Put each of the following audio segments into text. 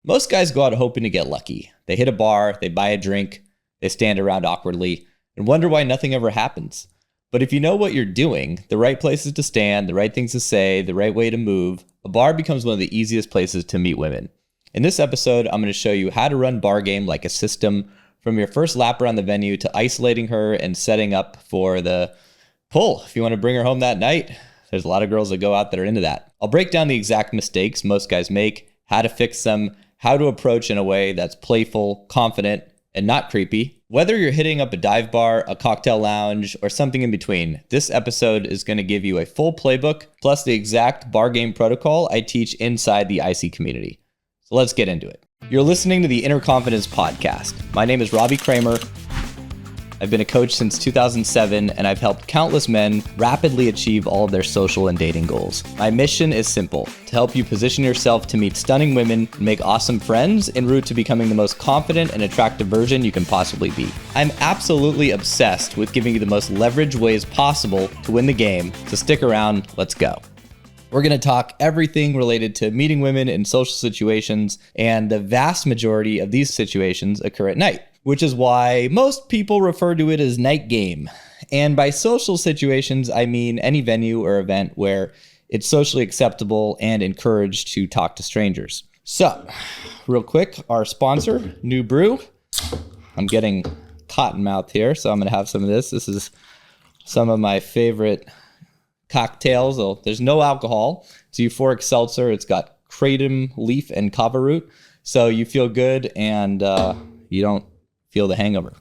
Most guys go out hoping to get lucky. They hit a bar, they buy a drink, they stand around awkwardly, and wonder why nothing ever happens. But if you know what you're doing, the right places to stand, the right things to say, the right way to move, a bar becomes one of the easiest places to meet women. In this episode, I'm going to show you how to run bar game like a system, from your first lap around the venue to isolating her and setting up for the pull. If you want to bring her home that night, there's a lot of girls that go out that are into that. I'll break down the exact mistakes most guys make, how to fix them, how to approach in a way that's playful, confident, and not creepy. Whether you're hitting up a dive bar, a cocktail lounge, or something in between, this episode is going to give you a full playbook, plus the exact bar game protocol I teach inside the IC community. So let's get into it. You're listening to the Inner Confidence Podcast. My name is Robbie Kramer. I've been a coach since 2007, and I've helped countless men rapidly achieve all of their social and dating goals. My mission is simple: to help you position yourself to meet stunning women and make awesome friends en route to becoming the most confident and attractive version you can possibly be. I'm absolutely obsessed with giving you the most leveraged ways possible to win the game, so stick around, let's go. We're going to talk everything related to meeting women in social situations, and the vast majority of these situations occur at night, which is why most people refer to it as night game. And by social situations, I mean any venue or event where it's socially acceptable and encouraged to talk to strangers. So, real quick, our sponsor, New Brew. I'm getting cotton mouth here, so I'm going to have some of this. This is some of my favorite cocktails. Oh, there's no alcohol. It's euphoric seltzer. It's got kratom leaf and kava root. So you feel good and you don't feel the hangover.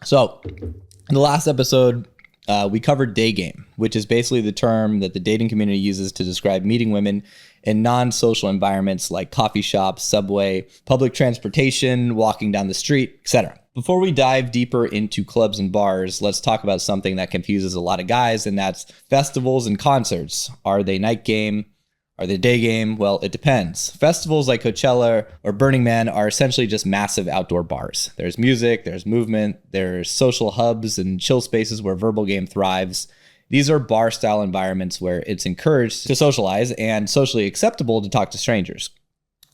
So in the last episode, we covered day game, which is basically the term that the dating community uses to describe meeting women in non-social environments like coffee shops, subway, public transportation, walking down the street, etc. Before we dive deeper into clubs and bars, let's talk about something that confuses a lot of guys, and that's festivals and concerts. Are they night game? Are they day game? Well, it depends. Festivals like Coachella or Burning Man are essentially just massive outdoor bars. There's music, there's movement, there's social hubs and chill spaces where verbal game thrives. These are bar-style environments where it's encouraged to socialize and socially acceptable to talk to strangers.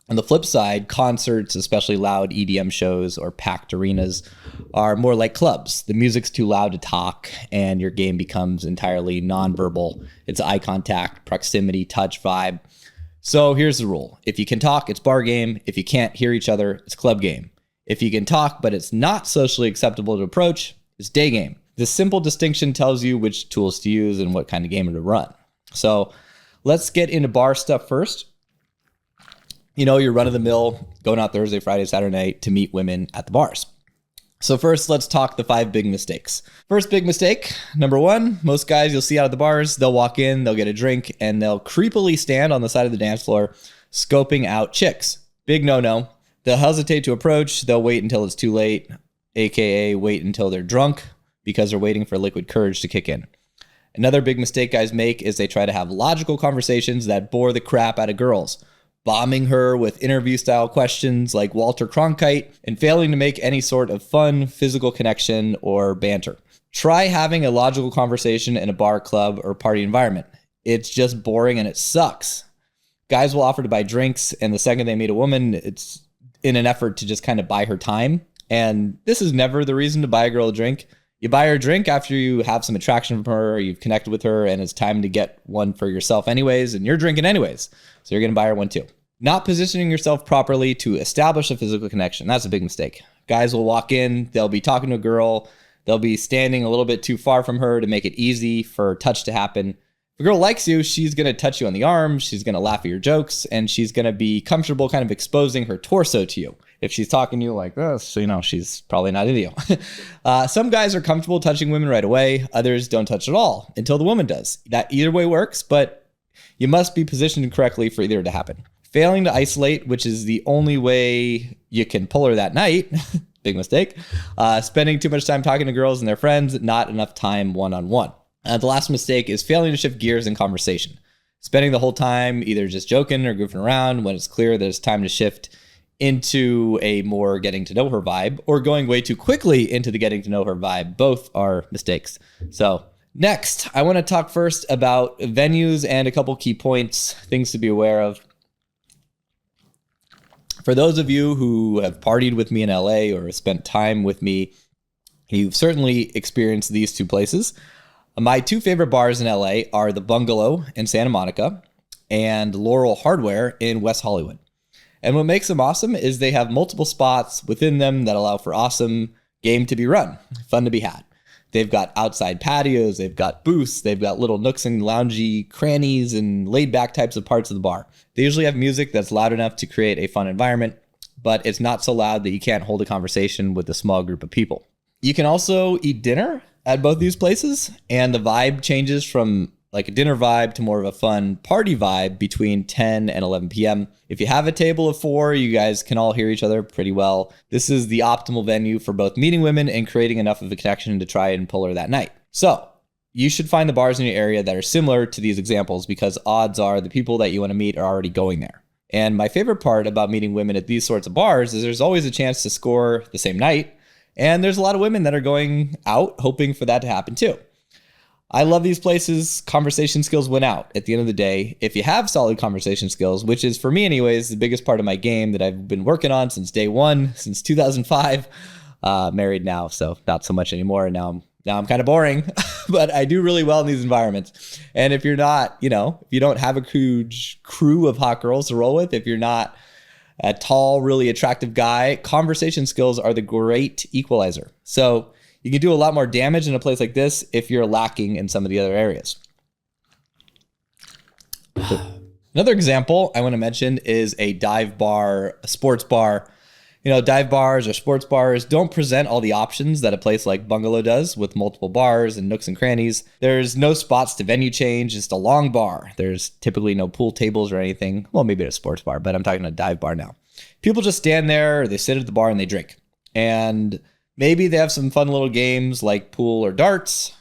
On the flip side, concerts, especially loud EDM shows or packed arenas, are more like clubs. The music's too loud to talk, and your game becomes entirely nonverbal. It's eye contact, proximity, touch, vibe. So here's the rule. If you can talk, it's bar game. If you can't hear each other, it's club game. If you can talk, but it's not socially acceptable to approach, it's day game. This simple distinction tells you which tools to use and what kind of game to run. So let's get into bar stuff first. You know, you're run-of-the-mill, going out Thursday, Friday, Saturday night to meet women at the bars. So first, let's talk the 5 big mistakes. First big mistake, number 1, most guys you'll see out at the bars, they'll walk in, they'll get a drink, and they'll creepily stand on the side of the dance floor, scoping out chicks. Big no-no. They'll hesitate to approach, they'll wait until it's too late, aka wait until they're drunk, because they're waiting for liquid courage to kick in. Another big mistake guys make is they try to have logical conversations that bore the crap out of girls, bombing her with interview-style questions like Walter Cronkite, and failing to make any sort of fun, physical connection or banter. Try having a logical conversation in a bar, club, or party environment. It's just boring and it sucks. Guys will offer to buy drinks, and the second they meet a woman, it's in an effort to just kind of buy her time. And this is never the reason to buy a girl a drink. You buy her a drink after you have some attraction from her, or you've connected with her, and it's time to get one for yourself anyways, and you're drinking anyways. So you're going to buy her one too. Not positioning yourself properly to establish a physical connection. That's a big mistake. Guys will walk in, they'll be talking to a girl, they'll be standing a little bit too far from her to make it easy for touch to happen. If a girl likes you, she's going to touch you on the arm, she's going to laugh at your jokes, and she's going to be comfortable kind of exposing her torso to you. If she's talking to you like this, so you know she's probably not into you. Some guys are comfortable touching women right away, others don't touch at all until the woman does. That either way works, but you must be positioned correctly for either to happen. Failing to isolate, which is the only way you can pull her that night, big mistake. Spending too much time talking to girls and their friends, not enough time one-on-one. The last mistake is failing to shift gears in conversation. Spending the whole time either just joking or goofing around when it's clear that it's time to shift into a more getting to know her vibe, or going way too quickly into the getting to know her vibe. Both are mistakes. So next, I want to talk first about venues and a couple key points, things to be aware of. For those of you who have partied with me in LA or spent time with me, you've certainly experienced these two places. My two favorite bars in LA are the Bungalow in Santa Monica and Laurel Hardware in West Hollywood. And what makes them awesome is they have multiple spots within them that allow for awesome game to be run, fun to be had. They've got outside patios, they've got booths, they've got little nooks and loungy crannies and laid back types of parts of the bar. They usually have music that's loud enough to create a fun environment, but it's not so loud that you can't hold a conversation with a small group of people. You can also eat dinner at both these places, and the vibe changes from like a dinner vibe to more of a fun party vibe between 10 and 11 p.m. If you have a table of 4, you guys can all hear each other pretty well. This is the optimal venue for both meeting women and creating enough of a connection to try and pull her that night. So you should find the bars in your area that are similar to these examples, because odds are the people that you want to meet are already going there. And my favorite part about meeting women at these sorts of bars is there's always a chance to score the same night. And there's a lot of women that are going out hoping for that to happen too. I love these places. Conversation skills win out at the end of the day. If you have solid conversation skills, which is for me anyways, the biggest part of my game that I've been working on since day one, since 2005, married now, so not so much anymore. Now I'm kind of boring, but I do really well in these environments. And if you're not, if you don't have a huge crew of hot girls to roll with, if you're not a tall, really attractive guy, conversation skills are the great equalizer. So you can do a lot more damage in a place like this if you're lacking in some of the other areas. Another example I want to mention is a dive bar, a sports bar. Dive bars or sports bars don't present all the options that a place like Bungalow does with multiple bars and nooks and crannies. There's no spots to venue change, just a long bar. There's typically no pool tables or anything. Well, maybe a sports bar, but I'm talking a dive bar now. People just stand there, or they sit at the bar and they drink. And maybe they have some fun little games like pool or darts,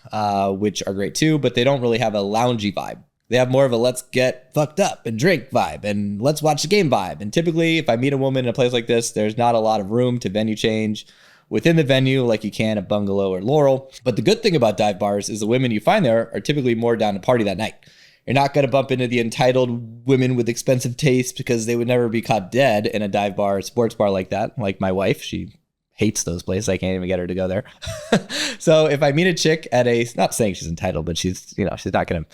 which are great too, but they don't really have a loungy vibe. They have more of a let's get fucked up and drink vibe and let's watch the game vibe. And typically, if I meet a woman in a place like this, there's not a lot of room to venue change within the venue like you can at Bungalow or Laurel. But the good thing about dive bars is the women you find there are typically more down to party that night. You're not going to bump into the entitled women with expensive taste because they would never be caught dead in a dive bar or sports bar like that. Like my wife, she hates those places. I can't even get her to go there. So if I meet a chick at not saying she's entitled, but she's not going to,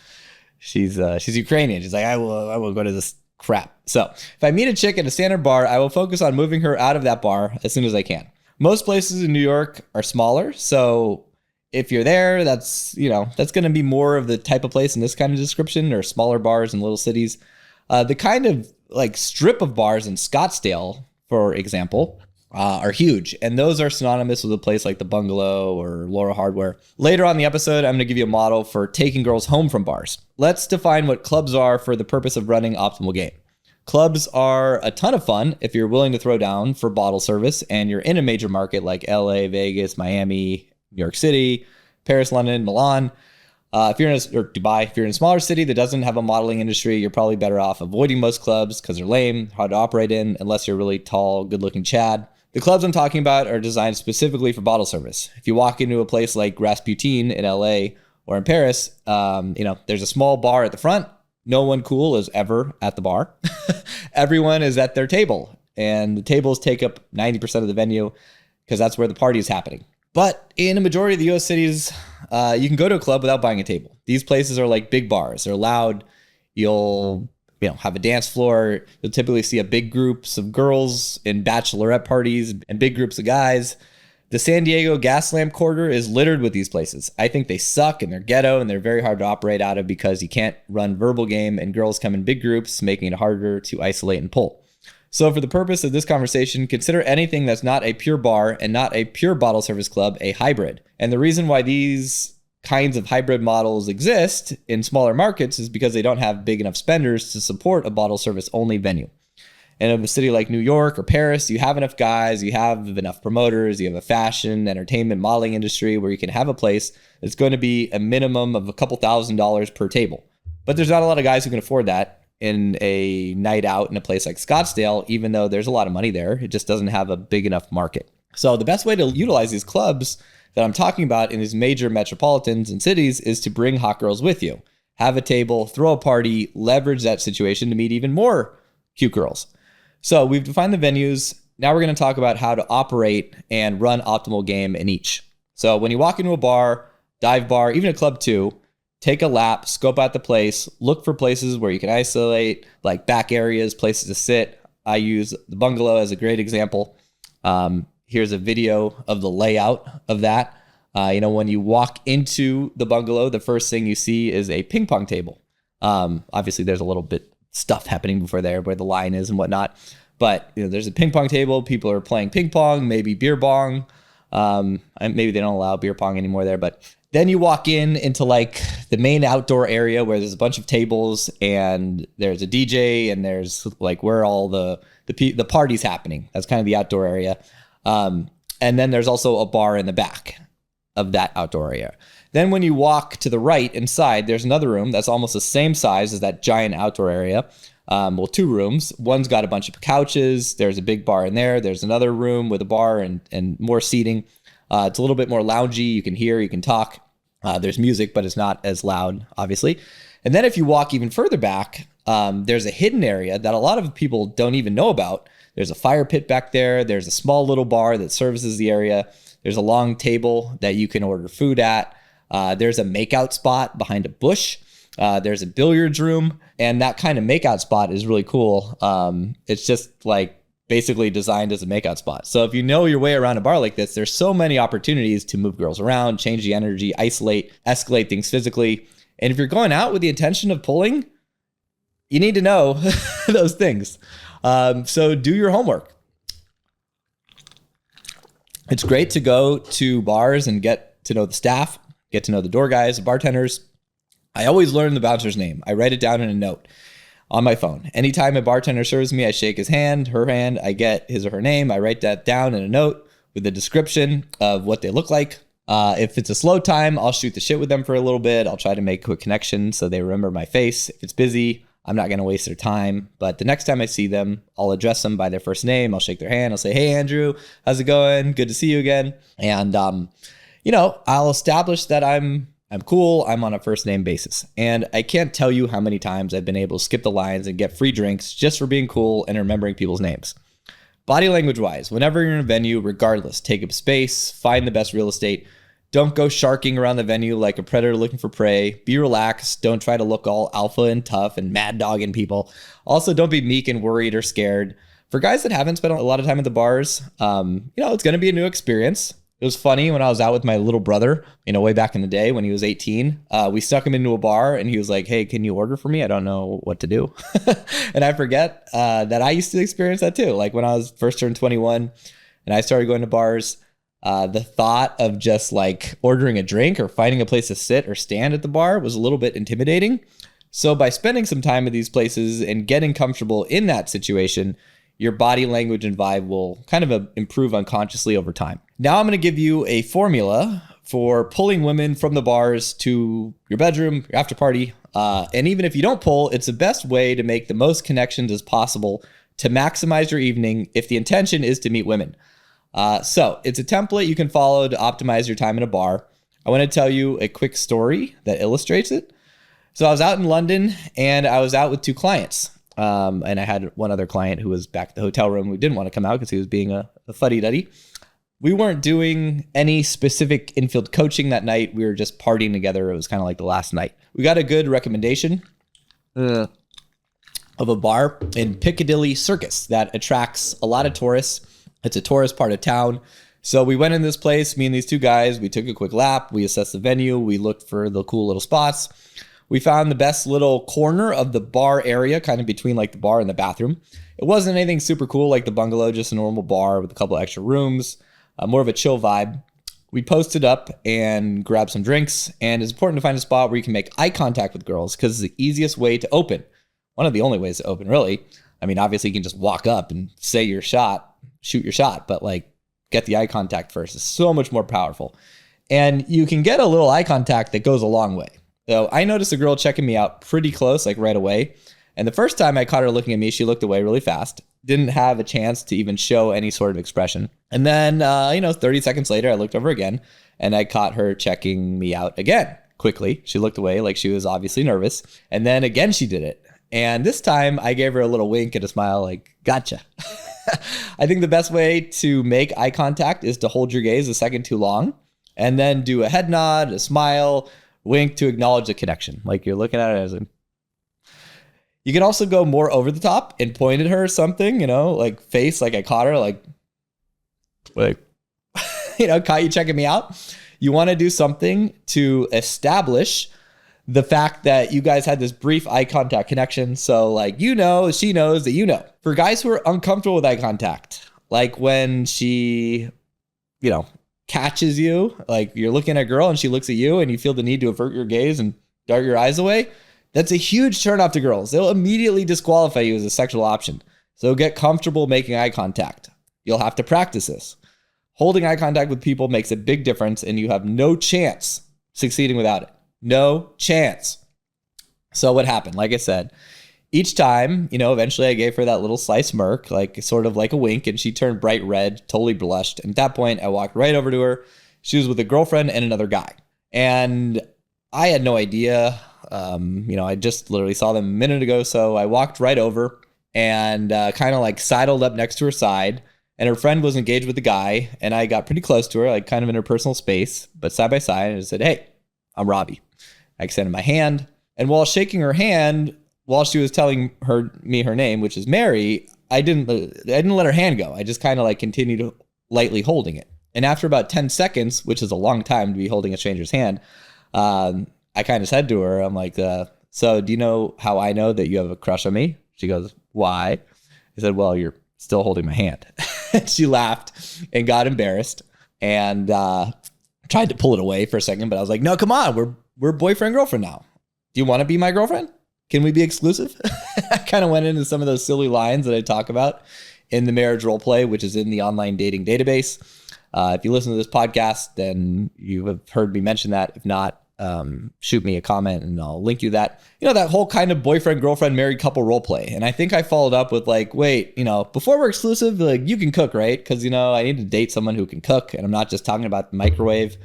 she's Ukrainian. She's like, I will go to this crap. So if I meet a chick at a standard bar, I will focus on moving her out of that bar as soon as I can. Most places in New York are smaller. So if you're there, that's going to be more of the type of place in this kind of description, or smaller bars in little cities. The kind of like strip of bars in Scottsdale, for example, are huge. And those are synonymous with a place like the Bungalow or Laurel Hardware. Later on in the episode, I'm going to give you a model for taking girls home from bars. Let's define what clubs are for the purpose of running optimal game. Clubs are a ton of fun if you're willing to throw down for bottle service and you're in a major market like LA, Vegas, Miami, New York City, Paris, London, Milan. Or Dubai, if you're in a smaller city that doesn't have a modeling industry, you're probably better off avoiding most clubs because they're lame, hard to operate in, unless you're really tall, good-looking Chad. The clubs I'm talking about are designed specifically for bottle service. If you walk into a place like Rasputin in LA or in Paris, there's a small bar at the front. No one cool is ever at the bar. Everyone is at their table, and the tables take up 90% of the venue because that's where the party is happening. But in a majority of the US cities, you can go to a club without buying a table. These places are like big bars. They're loud. You'll have a dance floor. You'll typically see big groups of girls in bachelorette parties and big groups of guys. The San Diego Gaslamp Quarter is littered with these places. I think they suck and they're ghetto and they're very hard to operate out of because you can't run verbal game and girls come in big groups, making it harder to isolate and pull. So for the purpose of this conversation, consider anything that's not a pure bar and not a pure bottle service club a hybrid. And the reason why these kinds of hybrid models exist in smaller markets is because they don't have big enough spenders to support a bottle service only venue. And in a city like New York or Paris, you have enough guys, you have enough promoters, you have a fashion, entertainment, modeling industry where you can have a place that's going to be a minimum of a couple $1,000s per table. But there's not a lot of guys who can afford that in a night out in a place like Scottsdale, even though there's a lot of money there. It just doesn't have a big enough market. So the best way to utilize these clubs that I'm talking about in these major metropolitans and cities is to bring hot girls with you. Have a table, throw a party, leverage that situation to meet even more cute girls. So we've defined the venues. Now we're going to talk about how to operate and run optimal game in each. So when you walk into a bar, dive bar, even a club too, take a lap, scope out the place, look for places where you can isolate, like back areas, places to sit. I use the bungalow as a great example. Here's a video of the layout of that. When you walk into the bungalow, the first thing you see is a ping pong table. Obviously, there's a little bit stuff happening before there where the line is and whatnot. But there's a ping pong table. People are playing ping pong, maybe beer bong. Maybe they don't allow beer pong anymore there. But then you walk into like the main outdoor area where there's a bunch of tables and there's a DJ and there's like where all the party's happening. That's kind of the outdoor area. And then there's also a bar in the back of that outdoor area. Then when you walk to the right inside, there's another room that's almost the same size as that giant outdoor area. Two rooms. One's got a bunch of couches. There's a big bar in there. There's another room with a bar and more seating. It's a little bit more loungy. You can hear, you can talk. There's music, but it's not as loud, obviously. And then if you walk even further back, there's a hidden area that a lot of people don't even know about. There's a fire pit back there. There's a small little bar that services the area. There's a long table that you can order food at. There's a makeout spot behind a bush. There's a billiards room, and that kind of makeout spot is really cool. It's just like basically designed as a makeout spot. So if you know your way around a bar like this, there's so many opportunities to move girls around, change the energy, isolate, escalate things physically. And if you're going out with the intention of pulling, you need to know those things. So do your homework. It's great to go to bars and get to know the staff, get to know the door guys, the bartenders. I always learn the bouncer's name. I write it down in a note on my phone. Anytime a bartender serves me, I shake his hand, her hand, I get his or her name. I write that down in a note with a description of what they look like. If it's a slow time, I'll shoot the shit with them for a little bit. I'll try to make quick connections so they remember my face. If it's busy, I'm not going to waste their time. But the next time I see them, I'll address them by their first name. I'll shake their hand. I'll say, hey, Andrew, how's it going? Good to see you again. And, I'll establish that I'm cool. I'm on a first name basis. And I can't tell you how many times I've been able to skip the lines and get free drinks just for being cool and remembering people's names. Body language wise, whenever you're in a venue, regardless, take up space, find the best real estate. Don't go sharking around the venue like a predator looking for prey. Be relaxed. Don't try to look all alpha and tough and mad dogging people. Also, don't be meek and worried or scared. For guys that haven't spent a lot of time at the bars, it's going to be a new experience. It was funny when I was out with my little brother, way back in the day when he was 18. We stuck him into a bar and he was like, hey, can you order for me? I don't know what to do. And I forget that I used to experience that too. Like when I was first turned 21 and I started going to bars, the thought of just like ordering a drink or finding a place to sit or stand at the bar was a little bit intimidating. So by spending some time at these places and getting comfortable in that situation, your body language and vibe will kind of improve unconsciously over time. Now I'm going to give you a formula for pulling women from the bars to your bedroom, your after party. And even if you don't pull, it's the best way to make the most connections as possible to maximize your evening if the intention is to meet women. So it's a template you can follow to optimize your time in a bar. I want to tell you a quick story that illustrates it. So I was out in London and I was out with two clients. And I had one other client who was back at the hotel room who didn't want to come out because he was being a fuddy-duddy. We weren't doing any specific infield coaching that night. We were just partying together. It was kind of like the last night. We got a good recommendation of a bar in Piccadilly Circus that attracts a lot of tourists. It's a tourist part of town. So we went in this place, me and these two guys. We took a quick lap. We assessed the venue. We looked for the cool little spots. We found the best little corner of the bar area, kind of between like the bar and the bathroom. It wasn't anything super cool like the bungalow, just a normal bar with a couple extra rooms, more of a chill vibe. We posted up and grabbed some drinks, and it's important to find a spot where you can make eye contact with girls because it's the easiest way to open. One of the only ways to open, really. I mean, obviously you can just walk up and say your shot, shoot your shot, but like get the eye contact first. It's so much more powerful. And you can get a little eye contact that goes a long way. So I noticed a girl checking me out pretty close, like right away. And the first time I caught her looking at me, she looked away really fast. Didn't have a chance to even show any sort of expression. And then, 30 seconds later, I looked over again and I caught her checking me out again quickly. She looked away like she was obviously nervous. And then again, she did it. And this time I gave her a little wink and a smile like, gotcha. I think the best way to make eye contact is to hold your gaze a second too long and then do a head nod, a smile, wink to acknowledge the connection. Like you're looking at it as a... You can also go more over the top and point at her or something, like face, like I caught her, like, caught you checking me out. You want to do something to establish the fact that you guys had this brief eye contact connection. So like, she knows that For guys who are uncomfortable with eye contact, like when she, catches you, like you're looking at a girl and she looks at you and you feel the need to avert your gaze and dart your eyes away, that's a huge turnoff to girls. They'll immediately disqualify you as a sexual option. So get comfortable making eye contact. You'll have to practice this. Holding eye contact with people makes a big difference and you have no chance succeeding without it. No chance. So what happened? Like I said, each time, eventually I gave her that little sly smirk, like sort of like a wink, and she turned bright red, totally blushed. And at that point, I walked right over to her. She was with a girlfriend and another guy. And I had no idea. I just literally saw them a minute ago. So I walked right over and kind of like sidled up next to her side. And her friend was engaged with the guy. And I got pretty close to her, like kind of in her personal space, but side by side. And I said, "Hey, I'm Robbie." I extended my hand. And while shaking her hand, while she was telling me her name, which is Mary, I didn't let her hand go. I just kind of like continued lightly holding it. And after about 10 seconds, which is a long time to be holding a stranger's hand, I kind of said to her, I'm like, so do you know how I know that you have a crush on me? She goes, "Why?" I said, "Well, you're still holding my hand." She laughed and got embarrassed and tried to pull it away for a second. But I was like, "No, come on. We're boyfriend, girlfriend now. Do you want to be my girlfriend? Can we be exclusive?" I kind of went into some of those silly lines that I talk about in the marriage role play, which is in the online dating database. If you listen to this podcast, then you have heard me mention that. If not, shoot me a comment and I'll link you that. That whole kind of boyfriend, girlfriend, married couple role play. And I think I followed up with like, wait, before we're exclusive, like you can cook, right? Because, I need to date someone who can cook. And I'm not just talking about the microwave.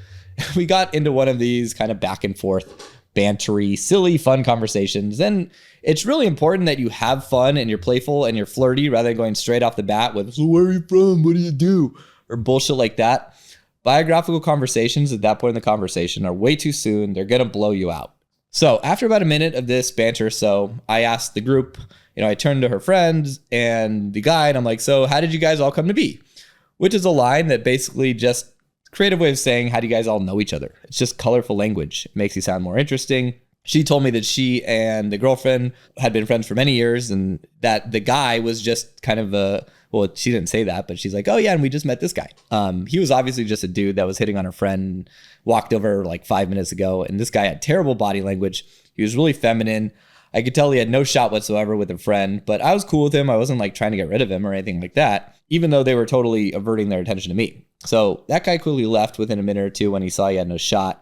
We got into one of these kind of back and forth, bantery, silly, fun conversations. And it's really important that you have fun and you're playful and you're flirty rather than going straight off the bat with, "So where are you from? What do you do?" or bullshit like that. Biographical conversations at that point in the conversation are way too soon. They're going to blow you out. So after about a minute of this banter, I asked the group, I turned to her friends and the guy and I'm like, "So how did you guys all come to be?" Which is a line that basically just creative way of saying, how do you guys all know each other? It's just colorful language. It makes you sound more interesting. She told me that she and the girlfriend had been friends for many years and that the guy was just kind of well, she didn't say that, but she's like, "Oh yeah, and we just met this guy." He was obviously just a dude that was hitting on her friend, walked over like 5 minutes ago. And this guy had terrible body language. He was really feminine. I could tell he had no shot whatsoever with a friend, but I was cool with him. I wasn't like trying to get rid of him or anything like that, even though they were totally averting their attention to me. So that guy quickly left within a minute or two when he saw he had no shot.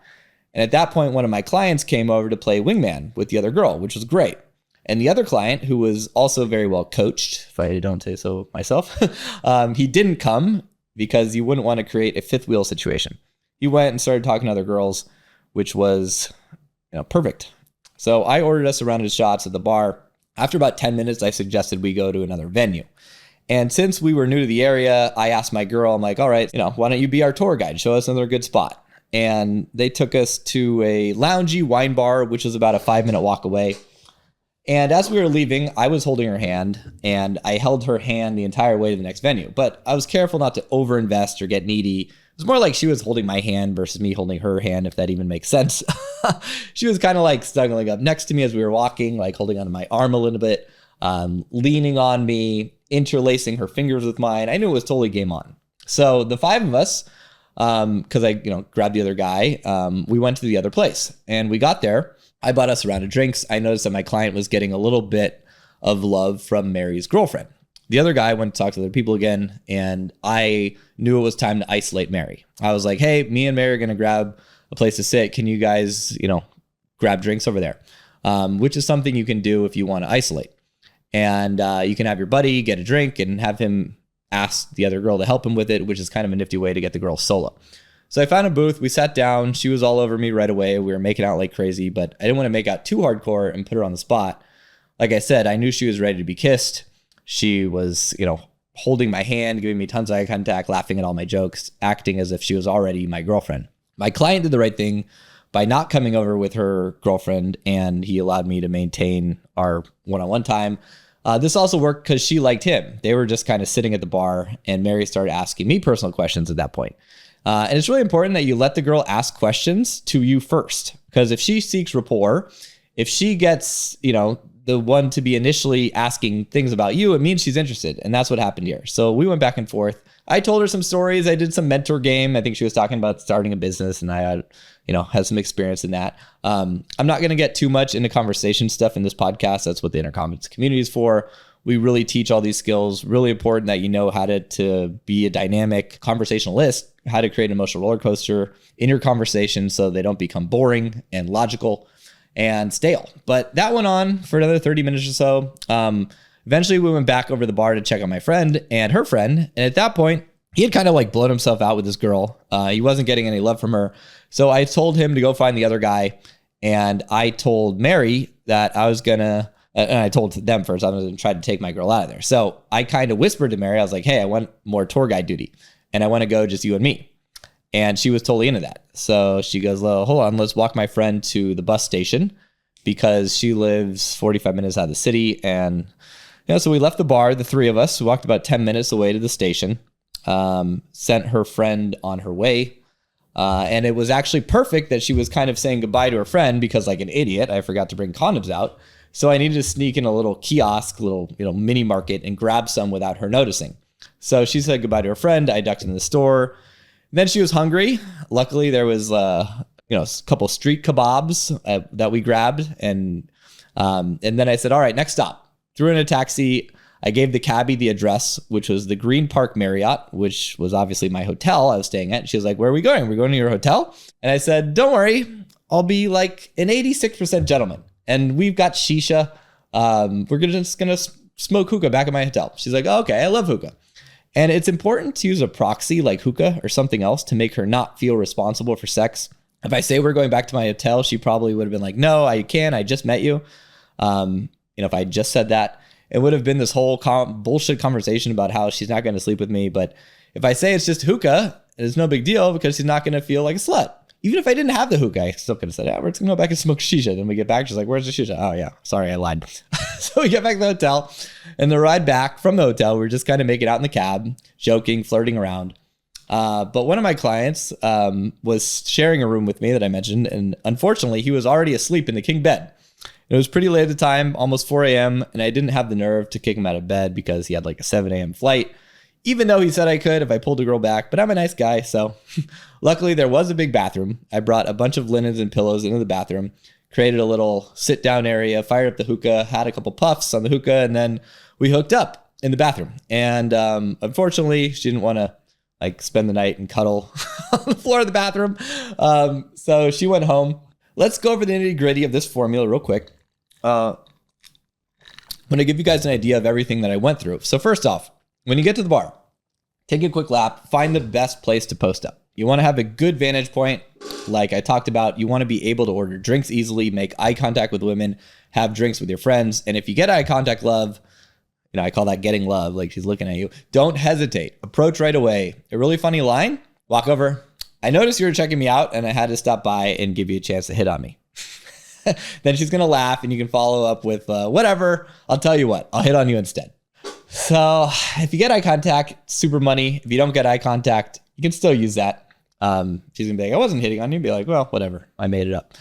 And at that point, one of my clients came over to play wingman with the other girl, which was great. And the other client, who was also very well coached, if I don't say so myself, he didn't come because he wouldn't want to create a fifth wheel situation. He went and started talking to other girls, which was perfect. So I ordered us a round of shots at the bar. After about 10 minutes, I suggested we go to another venue. And since we were new to the area, I asked my girl, I'm like, "All right, why don't you be our tour guide? Show us another good spot." And they took us to a loungy wine bar, which was about a 5-minute walk away. And as we were leaving, I was holding her hand and I held her hand the entire way to the next venue. But I was careful not to overinvest or get needy. It was more like she was holding my hand versus me holding her hand, if that even makes sense. She was kind of like snuggling up next to me as we were walking, like holding onto my arm a little bit, leaning on me, interlacing her fingers with mine. I knew it was totally game on. So the 5 of us, because I grabbed the other guy, we went to the other place and we got there. I bought us a round of drinks. I noticed that my client was getting a little bit of love from Mary's girlfriend. The other guy went to talk to other people again, and I knew it was time to isolate Mary. I was like, "Hey, me and Mary are going to grab a place to sit. Can you guys, grab drinks over there?" Which is something you can do if you want to isolate. And you can have your buddy get a drink and have him ask the other girl to help him with it, which is kind of a nifty way to get the girl solo. So I found a booth. We sat down. She was all over me right away. We were making out like crazy, but I didn't want to make out too hardcore and put her on the spot. like I said, I knew she was ready to be kissed. She was, holding my hand, giving me tons of eye contact, laughing at all my jokes, acting as if she was already my girlfriend. My client did the right thing by not coming over with her girlfriend, and he allowed me to maintain our one-on-one time. This also worked because she liked him. They were just kind of sitting at the bar, and Mary started asking me personal questions at that point. And it's really important that you let the girl ask questions to you first, because if she seeks rapport, if she gets, the one to be initially asking things about you, it means she's interested. And that's what happened here. So we went back and forth. I told her some stories. I did some mentor game. I think she was talking about starting a business, and I had some experience in that. I'm not going to get too much into conversation stuff in this podcast. That's what the Intercommons community is for. We really teach all these skills. Really important that you know how to be a dynamic conversationalist, how to create an emotional roller coaster in your conversation so they don't become boring and logical and stale. But that went on for another 30 minutes or so. Eventually we went back over the bar to check on my friend and her friend. And at that point, he had kind of blown himself out with this girl. He wasn't getting any love from her. So I told him to go find the other guy. And I told Mary that I was and I told them first, I was going to try to take my girl out of there. So I kind of whispered to Mary, I was like, hey, I want more tour guide duty. And I want to go just you and me. And she was totally into that. So she goes, well, hold on, let's walk my friend to the bus station because she lives 45 minutes out of the city. And, so we left the bar, the three of us. We walked about 10 minutes away to the station, sent her friend on her way. And it was actually perfect that she was kind of saying goodbye to her friend because like an idiot, I forgot to bring condoms out. So I needed to sneak in a little kiosk, mini market and grab some without her noticing. So she said goodbye to her friend. I ducked in the store. Then she was hungry. Luckily, there was a couple street kebabs that we grabbed, and then I said, "All right, next stop." Threw in a taxi. I gave the cabbie the address, which was the Green Park Marriott, which was obviously my hotel I was staying at. She was like, "Where are we going? We're going to your hotel?" And I said, "Don't worry, I'll be like an 86% gentleman, and we've got shisha. We're just gonna smoke hookah back at my hotel." She's like, "Oh, okay, I love hookah." And it's important to use a proxy like hookah or something else to make her not feel responsible for sex. If I say we're going back to my hotel, she probably would have been like, "No, I can't. I just met you." If I just said that, it would have been this whole bullshit conversation about how she's not going to sleep with me. But if I say it's just hookah, it's no big deal because she's not going to feel like a slut. Even if I didn't have the hookah, I still could have said, "Yeah, we're just going to go back and smoke shisha." Then we get back. She's like, "Where's the shisha?" "Oh, yeah. Sorry, I lied." So we get back to the hotel, and the ride back from the hotel, we were just kind of making out in the cab, joking, flirting around. But one of my clients was sharing a room with me that I mentioned, and unfortunately, he was already asleep in the king bed. It was pretty late at the time, almost 4 a.m., and I didn't have the nerve to kick him out of bed because he had like a 7 a.m. flight, even though he said I could if I pulled a girl back. But I'm a nice guy, so luckily there was a big bathroom. I brought a bunch of linens and pillows into the bathroom, created a little sit-down area, fired up the hookah, had a couple puffs on the hookah, and then we hooked up in the bathroom. And unfortunately, she didn't want to spend the night and cuddle on the floor of the bathroom. So she went home. Let's go over the nitty-gritty of this formula real quick. I'm going to give you guys an idea of everything that I went through. So first off, when you get to the bar, take a quick lap, find the best place to post up. You want to have a good vantage point. Like I talked about, you want to be able to order drinks easily, make eye contact with women, have drinks with your friends. And if you get eye contact love, I call that getting love, like she's looking at you. Don't hesitate. Approach right away. A really funny line, walk over. "I noticed you were checking me out and I had to stop by and give you a chance to hit on me." Then she's going to laugh and you can follow up with whatever. I'll tell you what, I'll hit on you instead. So if you get eye contact, super money. If you don't get eye contact, you can still use that. She's going to be like, "I wasn't hitting on you." Be like, "Well, whatever. I made it up."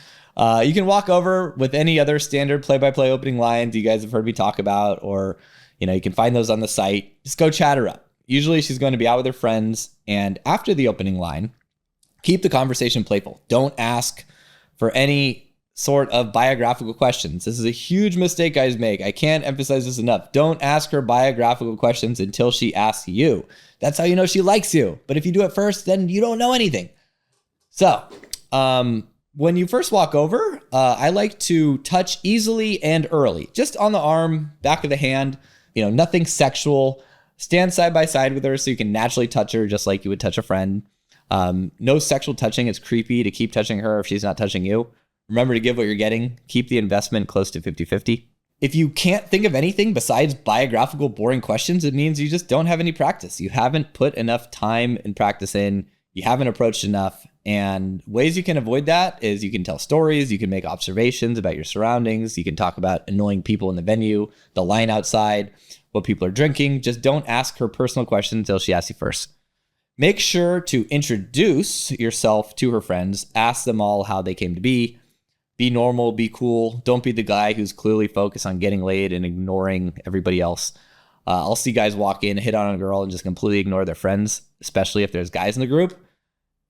You can walk over with any other standard play-by-play opening lines you guys have heard me talk about, or you can find those on the site. Just go chat her up. Usually she's going to be out with her friends. And after the opening line, keep the conversation playful. Don't ask for any sort of biographical questions. This is a huge mistake guys make. I can't emphasize this enough. Don't ask her biographical questions until she asks you. That's how you know she likes you. But if you do it first, then you don't know anything. So, when you first walk over, I like to touch easily and early. Just on the arm, back of the hand. Nothing sexual. Stand side by side with her so you can naturally touch her just like you would touch a friend. No sexual touching. It's creepy to keep touching her if she's not touching you. Remember to give what you're getting. Keep the investment close to 50-50. If you can't think of anything besides biographical, boring questions, it means you just don't have any practice. You haven't put enough time and practice in. You haven't approached enough. And ways you can avoid that is you can tell stories. You can make observations about your surroundings. You can talk about annoying people in the venue, the line outside, what people are drinking. Just don't ask her personal questions until she asks you first. Make sure to introduce yourself to her friends. Ask them all how they came to be. Be normal, be cool. Don't be the guy who's clearly focused on getting laid and ignoring everybody else. I'll see guys walk in, hit on a girl, and just completely ignore their friends, especially if there's guys in the group.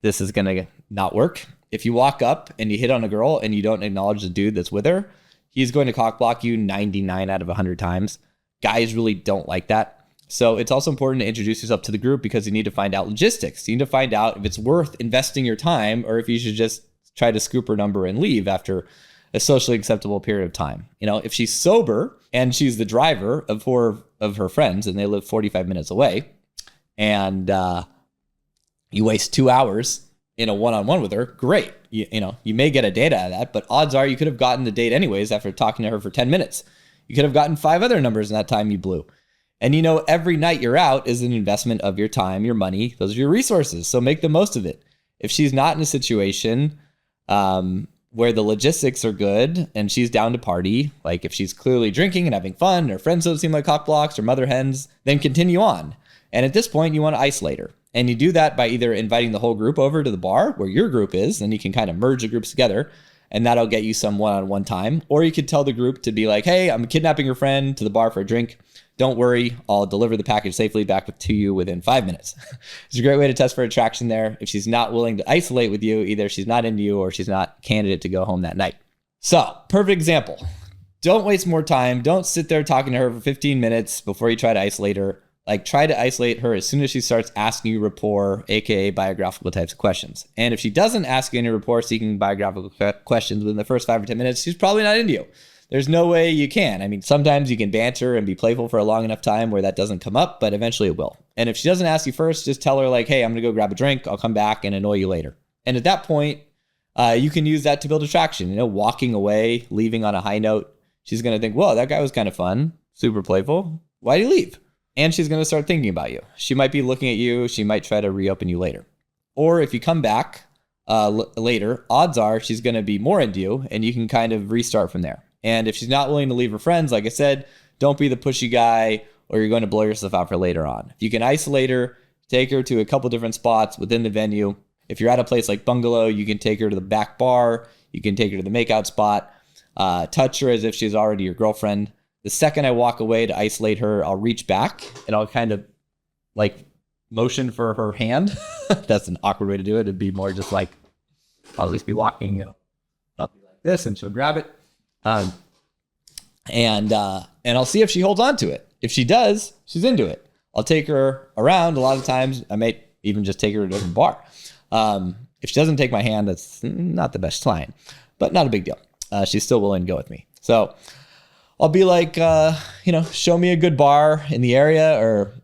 This is going to not work. If you walk up and you hit on a girl and you don't acknowledge the dude that's with her, he's going to cock block you 99 out of 100 times. Guys really don't like that. So it's also important to introduce yourself to the group because you need to find out logistics. You need to find out if it's worth investing your time or if you should just try to scoop her number and leave after a socially acceptable period of time. You know, if she's sober and she's the driver of four of her friends and they live 45 minutes away and you waste 2 hours in a one-on-one with her, great. You may get a date out of that, but odds are you could have gotten the date anyways after talking to her for 10 minutes. You could have gotten 5 other numbers in that time you blew. And every night you're out is an investment of your time, your money. Those are your resources. So make the most of it. If she's not in a situation where the logistics are good and she's down to party, like if she's clearly drinking and having fun, her friends don't seem like cock blocks or mother hens, then continue on. And at this point, you want to isolate her. And you do that by either inviting the whole group over to the bar where your group is, and you can kind of merge the groups together, and that'll get you some one-on-one time. Or you could tell the group to be like, hey, I'm kidnapping your friend to the bar for a drink. Don't worry, I'll deliver the package safely back to you within 5 minutes. It's a great way to test for attraction there. If she's not willing to isolate with you, either she's not into you or she's not candidate to go home that night. So, perfect example. Don't waste more time. Don't sit there talking to her for 15 minutes before you try to isolate her. Like, try to isolate her as soon as she starts asking you rapport, aka biographical types of questions. And if she doesn't ask you any rapport-seeking biographical questions within the first 5 or 10 minutes, she's probably not into you. There's no way you can. I mean, sometimes you can banter and be playful for a long enough time where that doesn't come up, but eventually it will. And if she doesn't ask you first, just tell her like, hey, I'm going to go grab a drink. I'll come back and annoy you later. And at that point, you can use that to build attraction. Walking away, leaving on a high note. She's going to think, whoa, that guy was kind of fun, super playful. Why'd he leave? And she's going to start thinking about you. She might be looking at you. She might try to reopen you later. Or if you come back later, odds are she's going to be more into you and you can kind of restart from there. And if she's not willing to leave her friends, like I said, don't be the pushy guy or you're going to blow yourself out for later on. If you can isolate her, take her to a couple different spots within the venue. If you're at a place like Bungalow, you can take her to the back bar. You can take her to the makeout spot. Touch her as if she's already your girlfriend. The second I walk away to isolate her, I'll reach back and I'll kind of like motion for her hand. That's an awkward way to do it. It'd be more just like, I'll at least be walking, I'll be like this and she'll grab it. And I'll see if she holds on to it. If she does, she's into it. I'll take her around. A lot of times I might even just take her to a different bar. If she doesn't take my hand, that's not the best sign, but not a big deal. She's still willing to go with me. So I'll be like, show me a good bar in the area, or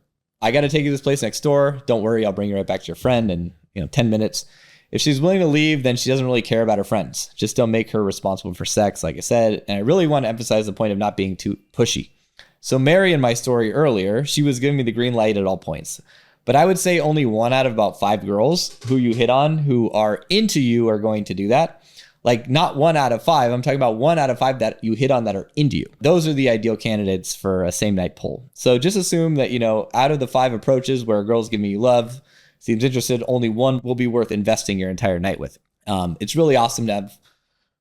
I got to take you to this place next door. Don't worry, I'll bring you right back to your friend in 10 minutes. If she's willing to leave, then she doesn't really care about her friends. Just don't make her responsible for sex, like I said. And I really want to emphasize the point of not being too pushy. So Mary, in my story earlier, she was giving me the green light at all points. But I would say only 1 out of about 5 girls who you hit on who are into you are going to do that. Like, not 1 out of 5. I'm talking about 1 out of 5 that you hit on that are into you. Those are the ideal candidates for a same night poll. So just assume that, out of the 5 approaches where a girl's giving you love, seems interested, only 1 will be worth investing your entire night with. It's really awesome to have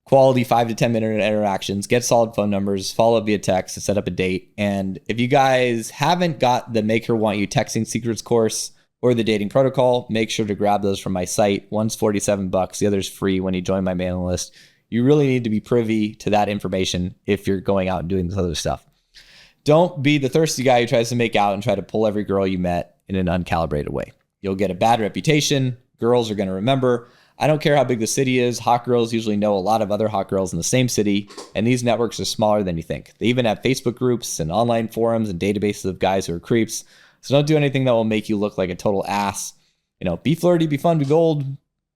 quality 5 to 10 minute interactions, get solid phone numbers, follow up via text to set up a date. And if you guys haven't got the Make Her Want You Texting Secrets course or the dating protocol, make sure to grab those from my site. One's $47, the other's free when you join my mailing list. You really need to be privy to that information if you're going out and doing this other stuff. Don't be the thirsty guy who tries to make out and try to pull every girl you met in an uncalibrated way. You'll get a bad reputation. Girls are going to remember. I don't care how big the city is. Hot girls usually know a lot of other hot girls in the same city, and these networks are smaller than you think. They even have Facebook groups and online forums and databases of guys who are creeps. So don't do anything that will make you look like a total ass. Be flirty, be fun, be bold,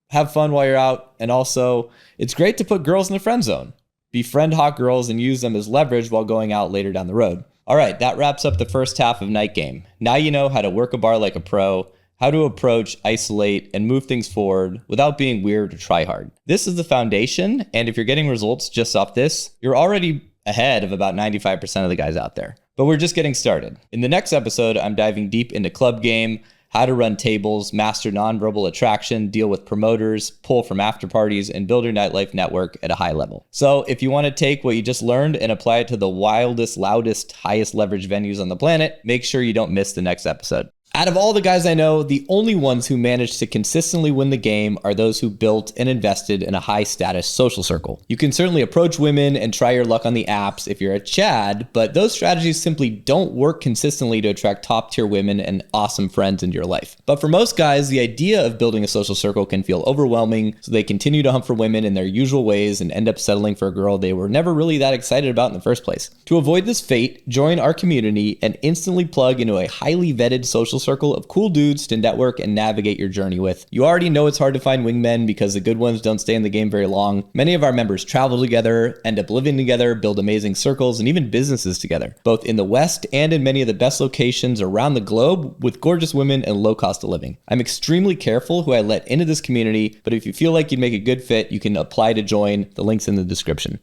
have fun while you're out. And also, it's great to put girls in the friend zone. befriend hot girls, and use them as leverage while going out later down the road. All right, that wraps up the first half of Night Game. Now you know how to work a bar like a pro, how to approach, isolate, and move things forward without being weird or try hard. This is the foundation, and if you're getting results just off this, you're already ahead of about 95% of the guys out there. But we're just getting started. In the next episode, I'm diving deep into club game, how to run tables, master nonverbal attraction, deal with promoters, pull from after parties, and build your nightlife network at a high level. So if you want to take what you just learned and apply it to the wildest, loudest, highest leverage venues on the planet, make sure you don't miss the next episode. Out of all the guys I know, the only ones who managed to consistently win the game are those who built and invested in a high-status social circle. You can certainly approach women and try your luck on the apps if you're a Chad, but those strategies simply don't work consistently to attract top-tier women and awesome friends into your life. But for most guys, the idea of building a social circle can feel overwhelming, so they continue to hunt for women in their usual ways and end up settling for a girl they were never really that excited about in the first place. To avoid this fate, join our community and instantly plug into a highly vetted social circle of cool dudes to network and navigate your journey with. You already know it's hard to find wingmen because the good ones don't stay in the game very long. Many of our members travel together, end up living together, build amazing circles, and even businesses together, both in the West and in many of the best locations around the globe with gorgeous women and low cost of living. I'm extremely careful who I let into this community, but if you feel like you'd make a good fit, you can apply to join. The link's in the description.